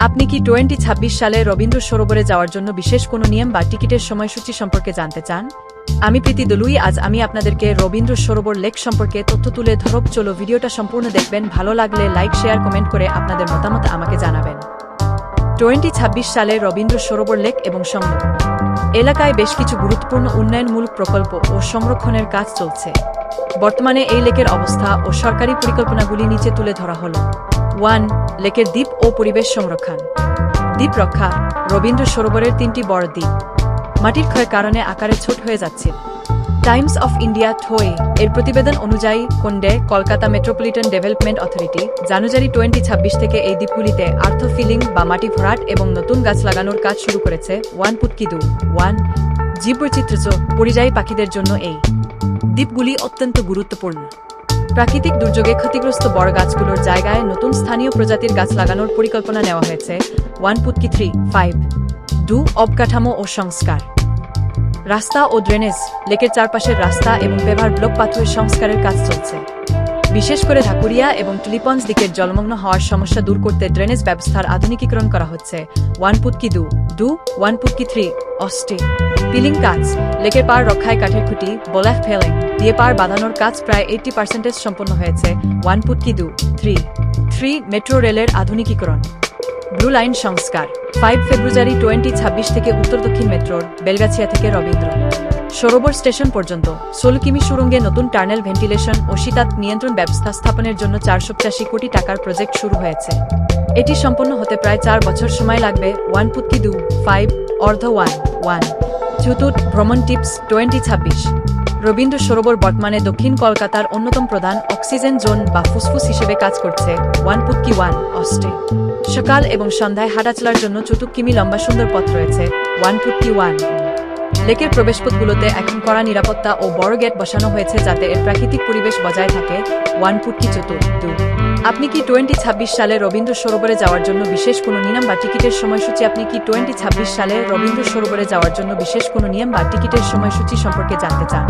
আপনি কি 2026 সালে রবীন্দ্র সরোবরে যাওয়ার জন্য বিশেষ কোনো নিয়ম বা টিকিটের সময়সূচি সম্পর্কে জানতে চান? আমি প্রীতি দলুই আজ আমি আপনাদেরকে রবীন্দ্র সরোবর লেক সম্পর্কে তথ্য তুলে ধরব। চলো ভিডিওটা সম্পূর্ণ দেখবেন, ভালো লাগলে লাইক শেয়ার কমেন্ট করে আপনাদের মতামত আমাকে জানাবেন। 2026 সালে রবীন্দ্র সরোবর লেক এবং সংলগ্ন এলাকায় বেশ কিছু গুরুত্বপূর্ণ উন্নয়নমূলক প্রকল্প ও সংরক্ষণের কাজ চলছে। বর্তমানে এই লেকের অবস্থা ও সরকারি পরিকল্পনাগুলি নিচে তুলে ধরা হলো। 1. লেকের দ্বীপ ও পরিবেশ সংরক্ষণ। দ্বীপ রক্ষা। রবীন্দ্র সরোবরের 3টি বড় দ্বীপ মাটির ক্ষয়ের কারণে আকারে ছোট হয়ে যাচ্ছে। টাইমস অফ ইন্ডিয়া থোয়ে এর প্রতিবেদন অনুযায়ী কন্ডে কলকাতা মেট্রোপলিটন ডেভেলপমেন্ট অথরিটি জানুয়ারি 2026 থেকে এই দ্বীপগুলিতে আর্থ ফিলিং বা মাটি ভরাট এবং নতুন গাছ লাগানোর কাজ শুরু করেছে। 1. পুতকিদু 1. জীববৈচিত্র্য। পরিযায়ী পাখিদের জন্য এই দ্বীপগুলি অত্যন্ত গুরুত্বপূর্ণ। প্রাকৃতিক দুর্যোগে ক্ষতিগ্রস্ত বড় গাছগুলোর জায়গায় নতুন স্থানীয় প্রজাতির গাছ লাগানোর পরিকল্পনা নেওয়া হয়েছে। 1. পুতকি 3. 5. অবকাঠামো ও সংস্কার। রাস্তা ও ড্রেনেজ। লেকের চারপাশের রাস্তা এবং পেভার ব্লক পাথরের সংস্কারের কাজ চলছে। বিশেষ করে ঢাকুরিয়া এবং টুলিপন্স দিকের জলমগ্ন হওয়ার সমস্যা দূর করতে ড্রেনেজ ব্যবস্থার আধুনিকীকরণ করা হচ্ছে। 1. পুতকি 2. 1. পুতকি 3. অস্টে পিলিং কাজ। লেকের পাড় রক্ষায় কাঠের খুঁটি বোলাফ ফেলিং দিয়ে পাড় বাঁধানোর কাজ প্রায় 80% সম্পন্ন হয়েছে। 1. পুতকি 2. 3. মেট্রো রেলের আধুনিকীকরণ। ব্লু লাইন সংস্কার। 5 ফেব্রুয়ারি 2026 থেকে উত্তর দক্ষিণ মেট্রোর বেলগাছিয়া থেকে রবীন্দ্র সরোবর স্টেশন পর্যন্ত 16 কিমি সুড়ঙ্গে নতুন টার্নেল ভেন্টিলেশন ও শীতাত নিয়ন্ত্রণ ব্যবস্থা স্থাপনের জন্য 485 কোটি টাকার প্রজেক্ট শুরু হয়েছে। এটি সম্পন্ন হতে প্রায় 4 বছর সময় লাগবে। 1. পুতকি 2. 5. অর্ধ 1. চতুর্থ ভ্রমণ টিপস 2026। রবীন্দ্র সরোবর বর্তমানে দক্ষিণ কলকাতার অন্যতম প্রধান অক্সিজেন জোন বা ফুসফুস হিসেবে কাজ করছে। 1. পুতকি 1. অস্টে সকাল এবং সন্ধ্যায় হাঁটাচলার জন্য 4 কিমি লম্বা সুন্দর পথ রয়েছে। 1. পুতকি 1. লেকের প্রবেশপথগুলোতে এখন কড়া নিরাপত্তা ও বড় গেট বসানো হয়েছে যাতে এর প্রাকৃতিক পরিবেশ বজায় থাকে। 1. পুতকি 2. আপনি কি 2026 সালে রবীন্দ্র সরোবরে যাওয়ার জন্য বিশেষ কোনো নিয়ম বা টিকিটের সময়সূচি আপনি কি 2026 সালে রবীন্দ্র সরোবরে যাওয়ার জন্য বিশেষ কোনো নিয়ম বা টিকিটের সময়সূচি সম্পর্কে জানতে চান?